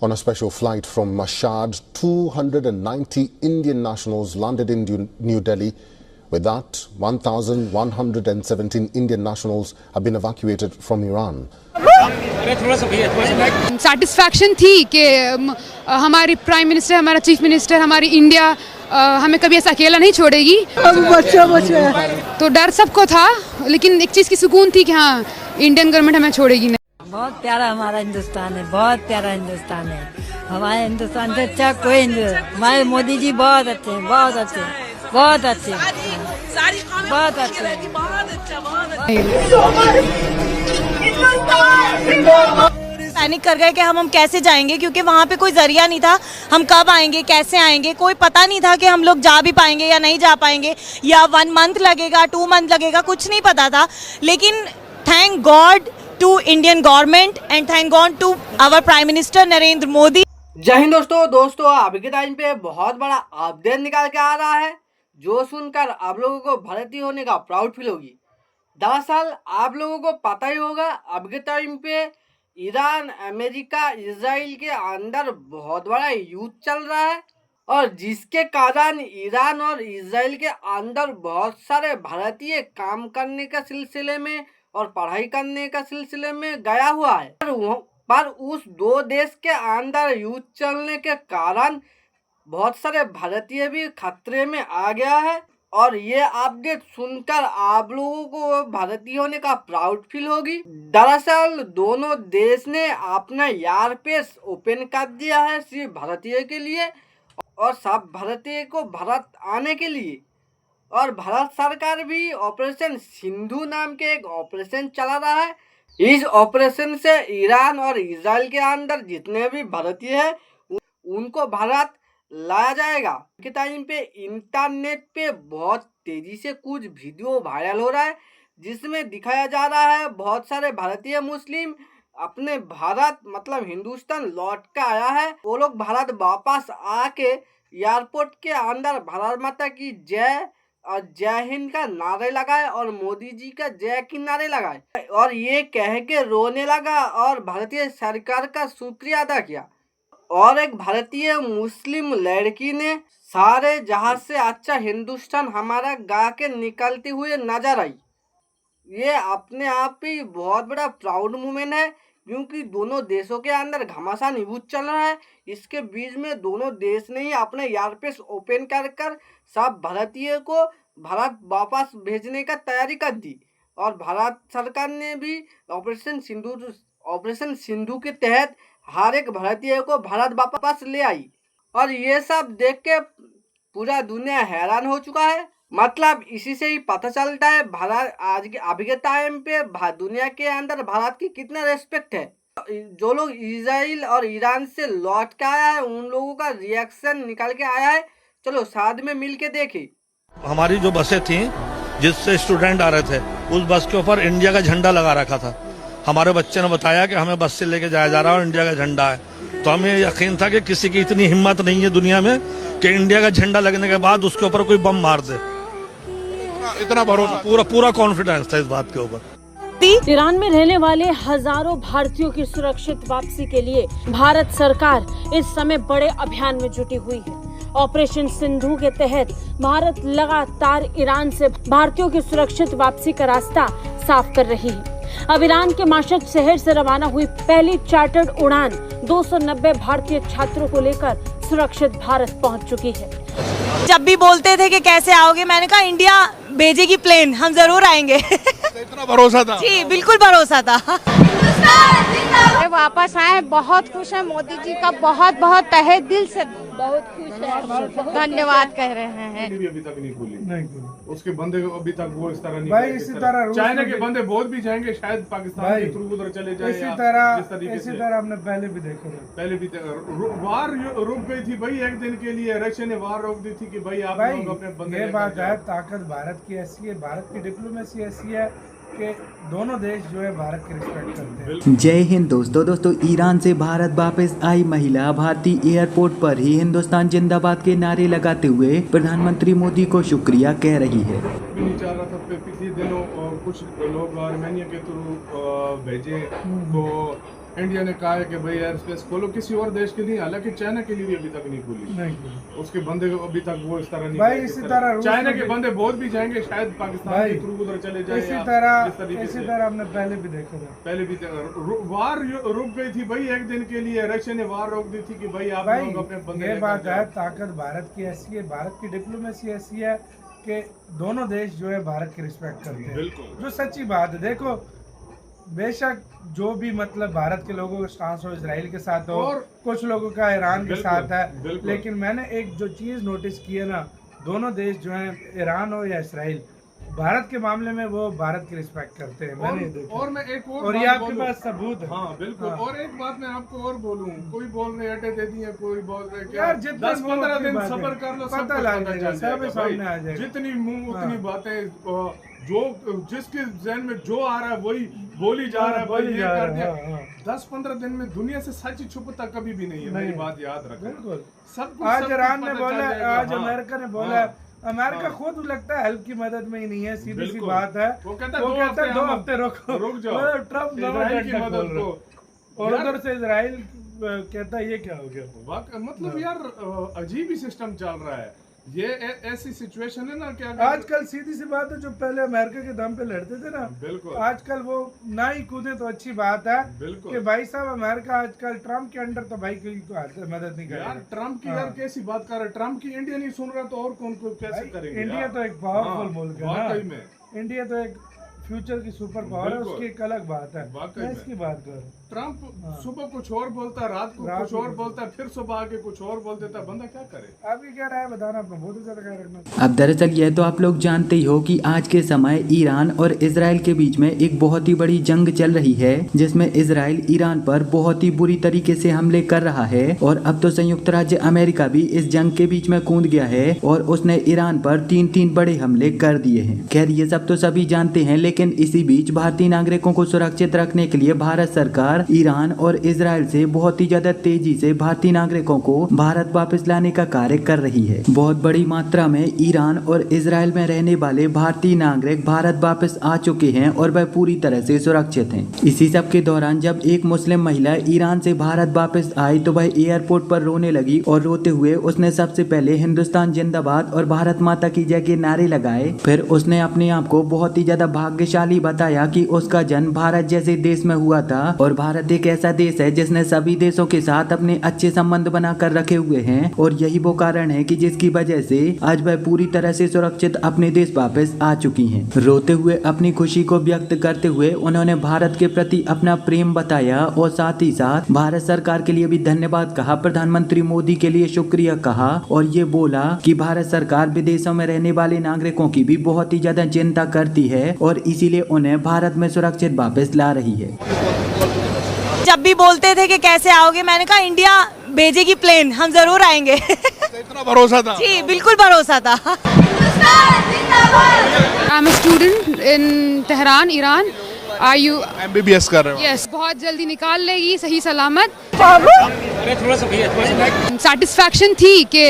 On a special flight from Mashhad, 290 Indian nationals landed in New Delhi. With that, 1,117 Indian nationals have been evacuated from Iran. Satisfaction थी कि हमारी prime minister, हमारा chief minister, हमारी India हमें कभी ऐसा अकेला नहीं छोड़ेगी। तो डर सबको था, लेकिन एक चीज़ की सुकून थी कि हाँ, इंडियन गवर्नमेंट हमें छोड़ेगी नहीं। बहुत प्यारा हमारा हिंदुस्तान है, बहुत प्यारा हिंदुस्तान है। हमारे हिंदुस्तान से अच्छा कोई हमारे मोदी जी बहुत अच्छे हैं, बहुत अच्छे, बहुत अच्छे, बहुत अच्छे। पैनिक कर गए कि हम कैसे जाएंगे, क्योंकि वहाँ पे कोई जरिया नहीं था। हम कब आएंगे, कैसे आएंगे, कोई पता नहीं था कि हम लोग जा भी पाएंगे या नहीं जा पाएंगे, या 1 मंथ लगेगा, 2 मंथ लगेगा, कुछ नहीं पता था। लेकिन thank God to Indian government and thank God to our prime minister Narendra Modi. जय हिंद दोस्तों अभी के टाइम पे बहुत बड़ा अपडेट निकाल के आ रहा है, जो सुनकर आप लोगों को भारतीय होने का प्राउड फील होगी। दरअसल आप लोगों को पता ही होगा, अब के टाइम पे ईरान, अमेरिका, इजराइल के अंदर बहुत बड़ा युद्ध चल रहा है, और जिसके कारण ईरान और इजराइल के अंदर बहुत सारे भारतीय काम करने के सिलसिले में और पढ़ाई करने के सिलसिले में गया हुआ है। पर उस 2 देश के अंदर युद्ध चलने के कारण बहुत सारे भारतीय भी खतरे में आ गया है, और ये अपडेट सुनकर आप लोगों को भारतीय होने का प्राउड फील होगी। दरअसल दोनों देश ने अपना एयरबेस ओपन कर दिया है सिर्फ भारतीय के लिए, और सब भारतीय को भारत आने के लिए। और भारत सरकार भी ऑपरेशन सिंधु नाम के एक ऑपरेशन चला रहा है। इस ऑपरेशन से ईरान और इजराइल के अंदर जितने भी भारतीय हैं उनको भारत लाया जाएगा। के टाइम पे इंटरनेट पे बहुत तेजी से कुछ वीडियो वायरल हो रहा है, जिसमें दिखाया जा रहा है बहुत सारे भारतीय मुस्लिम अपने भारत मतलब हिंदुस्तान लौट के आया है। वो लोग भारत वापस आके एयरपोर्ट के अंदर भारत माता की जय और जय हिंद का नारे लगाए और मोदी जी का जय की नारे लगाए, और ये कह के रोने लगा और भारतीय सरकार का शुक्रिया अदा किया। और एक भारतीय मुस्लिम लड़की ने सारे जहाज से अच्छा हिंदुस्तान हमारा गा के निकलते हुए नजर आई। ये अपने आप ही बहुत बड़ा प्राउड मोमेंट है, क्योंकि दोनों देशों के अंदर घमासान युद्ध चल रहा है। इसके बीच में दोनों देश ने ही अपने एयरबेस ओपन कर सब भारतीय को भारत वापस भेजने का तैयारी कर दी, और भारत सरकार ने भी ऑपरेशन सिंधु के तहत हर एक भारतीय को भारत वापस ले आई। और ये सब देख के पूरा दुनिया हैरान हो चुका है। मतलब इसी से ही पता चलता है भारत आज के अभी के टाइम पे दुनिया के अंदर भारत की कितना रेस्पेक्ट है। जो लोग इजराइल और ईरान से लौट के आया है उन लोगों का रिएक्शन निकाल के आया है। चलो साथ में मिल के देखें। हमारी जो बसें थी जिससे स्टूडेंट आ रहे थे, उस बस के ऊपर इंडिया का झंडा लगा रखा था। हमारे बच्चे ने बताया कि हमें बस से लेके जाया जा रहा है और इंडिया का झंडा है, तो हमें यकीन था कि किसी की इतनी हिम्मत नहीं है दुनिया में कि इंडिया का झंडा लगने के बाद उसके ऊपर कोई बम मार दे। इतना भरोसा, पूरा कॉन्फिडेंस था इस बात के ऊपर। ईरान में रहने वाले हजारों भारतीयों की सुरक्षित वापसी के लिए भारत सरकार इस समय बड़े अभियान में जुटी हुई है। ऑपरेशन सिंधु के तहत भारत लगातार ईरान से भारतीयों की सुरक्षित वापसी का रास्ता साफ कर रही है। अब ईरान के माशद शहर से रवाना हुई पहली चार्टर्ड उड़ान 290 भारतीय छात्रों को लेकर सुरक्षित भारत पहुंच चुकी है। जब भी बोलते थे कि कैसे आओगे, मैंने कहा इंडिया भेजेगी प्लेन, हम जरूर आएंगे। इतना भरोसा था जी, बिल्कुल भरोसा था। वापस आए, बहुत खुश है। मोदी जी का बहुत बहुत तहे दिल से बहुत खुश है, धन्यवाद कह रहे हैं। अभी तक नहीं खुली, उसके बंदे अभी तक वो इस तरह नहीं भाई, इसी तरह चाइना के बंदे बहुत भी जाएंगे, शायद पाकिस्तान के थ्रू उधर चले जाए। इसी तरह हमने पहले भी देखा, पहले भी वार रुक गई थी भाई एक दिन के लिए। रशिया ने वार रोक दी थी कि भाई आप लोग अपने बंदे। ये बात है, ताकत भारत की ऐसी है, भारत की डिप्लोमेसी ऐसी है कि दोनों देश जो है भारत की रिस्पेक्ट करते हैं। जय हिंद दोस्तों ईरान से भारत वापस आई महिला भारतीय एयरपोर्ट पर ही हिंदुस्तान जिंदाबाद के नारे लगाते हुए प्रधानमंत्री मोदी को शुक्रिया कह रही है। नहीं चाह रहा था पिछले दिनों कुछ लोग आर्मेनिया के थ्रू भेजे, तो इंडिया ने कहा है कि भाई एयर स्पेस खोलो किसी और देश के लिए, हालांकि चाइना के लिए भी अभी तक नहीं खुली। उसके बंदे अभी तक वो इस तरह नहीं भाई, इसी तरह चाइना के बंदे बहुत भी जाएंगे, शायद पाकिस्तान के थ्रू उधर चले जाए। इसी तरह हमने पहले भी देखा था, पहले भी वार रुक गई थी भाई एक दिन के लिए, रशिया ने वार रोक दी थी कि भाई आप लोग अपने बंदे। ये बात है, ताकत भारत की ऐसी है, भारत की डिप्लोमेसी ऐसी है कि दोनों देश जो है भारत की रिस्पेक्ट करते हैं। बिल्कुल, जो सच्ची बात है। देखो बेशक जो भी मतलब भारत के लोगों का स्टांस हो इजराइल के साथ हो, और कुछ लोगों का ईरान के साथ है, लेकिन मैंने एक जो चीज नोटिस की है ना, दोनों देश जो है ईरान हो या इजराइल, भारत के मामले में वो भारत की रिस्पेक्ट करते हैं। मैंने देखा। और मैं एक और ये आपके पास सबूत है। हाँ बिल्कुल। हाँ। और एक बात मैं आपको और बोलूं, कोई बोल रहे अड्डे दे दिए, कोई बोल रहे क्या यार 10-15 दिन सब्र कर लो, पता लग जाएगा, सब सामने आ जाएगा। जितनी मुंह उतनी बातें, जो जिसके जहन में जो आ रहा है वही बोली जा रहा है, बोली जा रहा है। 10-15 दिन में दुनिया से सच छुपता कभी भी नहीं है, मेरी बात याद रखो। बिल्कुल। सब आज ईरान ने बोला, आज अमेरिका ने बोला, अमेरिका खुद लगता है हेल्प की मदद में ही नहीं है, सीधी सी बात है। वो कहता है 2 हफ्ते रुक जाओ, ट्रम्प की मदद को, और उधर से इजराइल कहता है ये क्या हो गया। मतलब यार अजीब ही सिस्टम चल रहा है। ये ऐसी सिचुएशन है ना कि आजकल सीधी सी बात है, जो पहले अमेरिका के दम पे लड़ते थे ना, बिल्कुल आजकल वो ना ही कूदे तो अच्छी बात है। बिल्कुल कि भाई साहब अमेरिका आजकल ट्रम्प के अंडर तो भाई कोई मदद नहीं कर रहा। यार ट्रम्प की यार कैसी बात कर रहे हैं, ट्रम्प की इंडिया नहीं सुन रहा तो और कौन को कैसे करेंगे। इंडिया तो एक पावरफुल मुल्क है वाकई में, इंडिया तो एक फ्यूचर की सुपर पावर है, उसकी एक अलग बात है। मैं इसकी बात कर, ट्रम्प सुबह कुछ और बोलता, रात को कुछ और बोलता, फिर सुबह आके कुछ और बोल देता, बंदा क्या करे। अभी क्या रहा है बताना, अपना बहुत ज्यादा ख्याल रखना। अब दरअसल यह तो आप लोग जानते ही हो कि आज के समय ईरान और इजराइल के बीच में एक बहुत ही बड़ी जंग चल रही है, जिसमें इजराइल ईरान पर बहुत ही बुरी तरीके से हमले कर रहा है। और अब तो संयुक्त राज्य अमेरिका भी इस जंग के बीच में कूद गया है और उसने ईरान पर 3 बड़े हमले कर दिए हैं। खैर ये सब तो सभी जानते हैं, लेकिन इसी बीच भारतीय नागरिकों को सुरक्षित रखने के लिए भारत सरकार ईरान और इजराइल से बहुत ही ज्यादा तेजी से भारतीय नागरिकों को भारत वापस लाने का कार्य कर रही है। बहुत बड़ी मात्रा में ईरान और इजराइल में रहने वाले भारतीय नागरिक भारत वापस आ चुके हैं और वह पूरी तरह से सुरक्षित हैं। इसी सब के दौरान जब एक मुस्लिम महिला ईरान से भारत वापस आई तो वह एयरपोर्ट पर रोने लगी और रोते हुए उसने सबसे पहले हिंदुस्तान जिंदाबाद और भारत माता की जय के नारे लगाए। फिर उसने अपने आप को बहुत ही ज्यादा भाग्यशाली बताया कि उसका जन्म भारत जैसे देश में हुआ था और भारत एक ऐसा देश है जिसने सभी देशों के साथ अपने अच्छे संबंध बनाकर रखे हुए हैं। और यही वो कारण है कि जिसकी वजह से आज वह पूरी तरह से सुरक्षित अपने देश वापस आ चुकी हैं। रोते हुए अपनी खुशी को व्यक्त करते हुए उन्होंने भारत के प्रति अपना प्रेम बताया और साथ ही साथ भारत सरकार के लिए भी धन्यवाद कहा, प्रधानमंत्री मोदी के लिए शुक्रिया कहा और ये बोला कि भारत सरकार विदेशों में रहने वाले नागरिकों की भी बहुत ही ज्यादा चिंता करती है और इसीलिए उन्हें भारत में सुरक्षित वापस ला रही है। जब भी बोलते थे कि कैसे आओगे, मैंने कहा इंडिया भेजेगी प्लेन, हम जरूर आएंगे। तो इतना भरोसा था? जी बिल्कुल भरोसा था। I am student in Tehran, Iran. Are you MBBS कर रहे हो? Yes, बहुत जल्दी निकाल लेगी सही सलामत। सेटिस्फैक्शन थी कि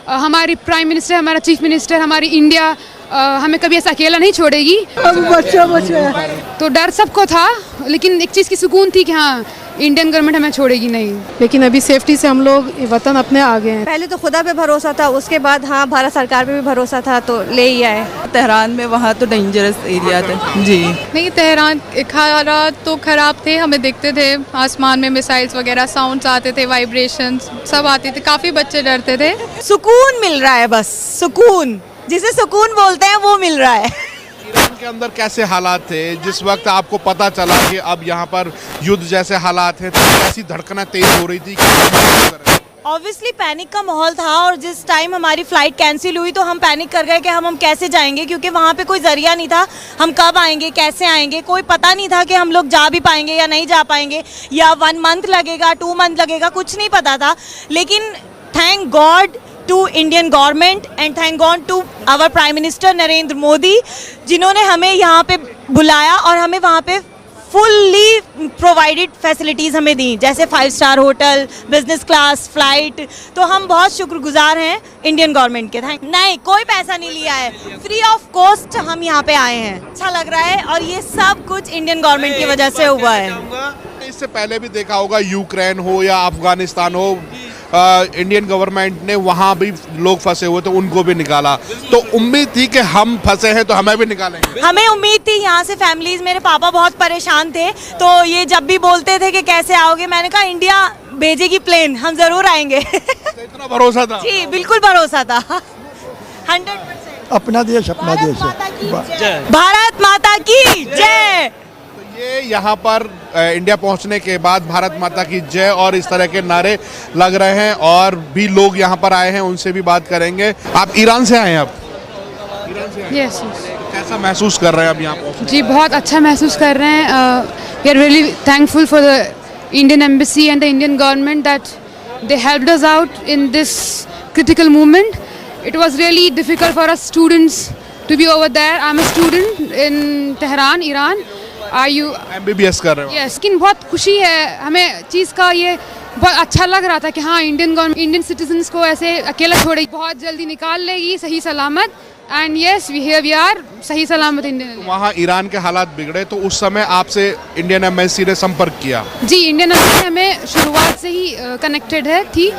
हमारी प्राइम मिनिस्टर, हमारा चीफ मिनिस्टर, हमारी इंडिया हमें कभी ऐसा अकेला नहीं छोड़ेगी। तो डर सबको था, लेकिन एक चीज़ की सुकून थी कि हाँ इंडियन गवर्नमेंट हमें छोड़ेगी नहीं। लेकिन अभी सेफ्टी से हम लोग वतन अपने आ गए हैं। पहले तो खुदा पे भरोसा था, उसके बाद हाँ भारत सरकार पे भी भरोसा था, तो ले ही आए। तेहरान में वहाँ तो डेंजरस एरिया था जी। नहीं, तेहरान हालात तो खराब थे, हमें दिखते थे आसमान में मिसाइल्स वगैरह, साउंड्स आते थे, वाइब्रेशंस सब आते थे, काफी बच्चे डरते थे। सुकून मिल रहा है, बस सुकून, जिसे सुकून बोलते हैं वो मिल रहा है। ईरान के अंदर कैसे हालात थे जिस वक्त आपको पता चला कि अब यहाँ पर युद्ध जैसे हालात है, तो कैसी धड़कनें तेज हो रही थी? ऑब्वियसली पैनिक का माहौल था, और जिस टाइम हमारी फ्लाइट कैंसिल हुई तो हम पैनिक कर गए कि हम कैसे जाएंगे, क्योंकि वहाँ पे कोई जरिया नहीं था, हम कब आएंगे, कैसे आएंगे, कोई पता नहीं था कि हम लोग जा भी पाएंगे या नहीं जा पाएंगे, या 1 मंथ लगेगा, 2 मंथ लगेगा, कुछ नहीं पता था। लेकिन thank God to Indian government and thank God to our Prime Minister Narendra Modi, जिन्होंने हमें यहाँ पे बुलाया और हमें वहाँ पे फुल्ली प्रोवाइडेड फैसिलिटीज़ हमें दी, जैसे 5 star hotel, business class flight. तो हम बहुत शुक्रगुजार हैं इंडियन गवर्नमेंट के। थैंक नहीं, कोई पैसा नहीं लिया है, फ्री ऑफ कॉस्ट हम यहाँ पे आए हैं। अच्छा लग रहा है और ये सब कुछ इंडियन गवर्नमेंट की वजह से हुआ है। इससे पहले भी देखा होगा, यूक्रेन हो या अफगानिस्तान हो, इंडियन गवर्नमेंट ने वहाँ भी लोग फंसे हुए तो उनको भी निकाला। तो उम्मीद थी कि हम फंसे हैं तो हमें भी निकालेंगे। हमें उम्मीद थी यहाँ से फैमिलीज, मेरे पापा बहुत परेशान थे, तो ये जब भी बोलते थे कि कैसे आओगे, मैंने कहा इंडिया भेजेगी प्लेन, हम जरूर आएंगे। तो इतना भरोसा था? जी बिल्कुल भरोसा था, 100%। अपना देश अपना देश है। भारत माता की जय। ये यहाँ पर इंडिया पहुँचने के बाद भारत माता की जय और इस तरह के नारे लग रहे हैं, और भी लोग यहाँ पर आए हैं, उनसे भी बात करेंगे। आप ईरान से आए हैं? आप ईरान से आए हैं? यस। कैसा महसूस कर रहे हैं अब यहाँ पहुँचने? जी बहुत अच्छा महसूस कर रहे हैं। We are really thankful for the Indian embassy and the Indian government that they helped us out in this critical movement. It was really difficult for us students to be over there. I am a student in Tehran, Iran. MBBS कर रहे हो? Yes, लेकिन बहुत खुशी है हमें चीज़ का, ये बहुत अच्छा लग रहा था कि हाँ इंडियन गवर्नमेंट इंडियन सिटीजन्स को ऐसे अकेला छोड़ेगी, बहुत जल्दी निकाल लेगी सही सलामत। एंड यस वी आर सही सलामत इंडियन। तो वहाँ ईरान के हालात बिगड़े तो उस समय आपसे इंडियन एम्बेसी ने संपर्क किया? जी, इंडियन एम्बेसी हमें शुरुआत से ही कनेक्टेड थी।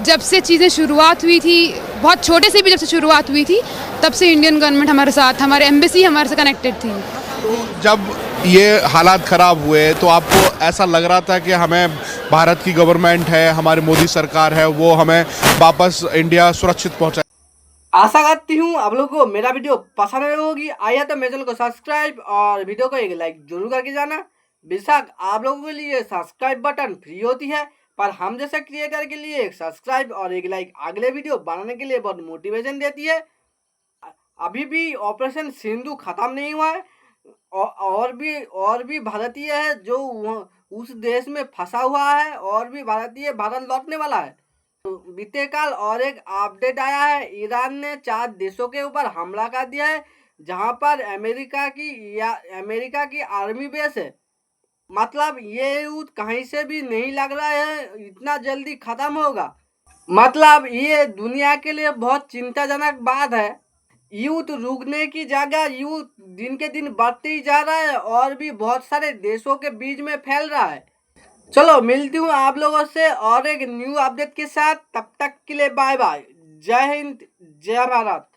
जब से चीज़ें शुरुआत हुई थी, बहुत छोटे से भी जब से शुरुआत हुई थी, तब से इंडियन गवर्नमेंट हमारे साथ, हमारे एम्बेसी हमारे से कनेक्टेड थी। तो जब ये हालात ख़राब हुए तो आपको ऐसा लग रहा था कि हमें भारत की गवर्नमेंट है, हमारी मोदी सरकार है, वो हमें वापस इंडिया सुरक्षित पहुंचाए? आशा करती हूँ आप लोगों को मेरा वीडियो पसंद आई होगी। आइए तो मेरे चैनल को सब्सक्राइब और वीडियो को एक लाइक जरूर करके जाना। बेशक आप लोगों के लिए सब्सक्राइब बटन फ्री होती है, पर हम जैसे क्रिएटर के लिए एक सब्सक्राइब और एक लाइक अगले वीडियो बनाने के लिए बहुत मोटिवेशन देती है। अभी भी ऑपरेशन सिंधु खत्म नहीं हुआ है, और भी भारतीय है जो उस देश में फंसा हुआ है, और भी भारतीय भारत लौटने वाला है। तो बीते कल और एक अपडेट आया है, ईरान ने 4 देशों के ऊपर हमला कर दिया है, जहां पर अमेरिका की आर्मी बेस है। मतलब ये युद्ध कहीं से भी नहीं लग रहा है इतना जल्दी खत्म होगा। मतलब ये दुनिया के लिए बहुत चिंताजनक बात है। युद्ध रुकने की जगह युद्ध दिन के दिन बढ़ते ही जा रहा है, और भी बहुत सारे देशों के बीच में फैल रहा है। चलो मिलती हूँ आप लोगों से और एक न्यू अपडेट के साथ। तब तक के लिए बाय बाय। जय हिंद, जय भारत।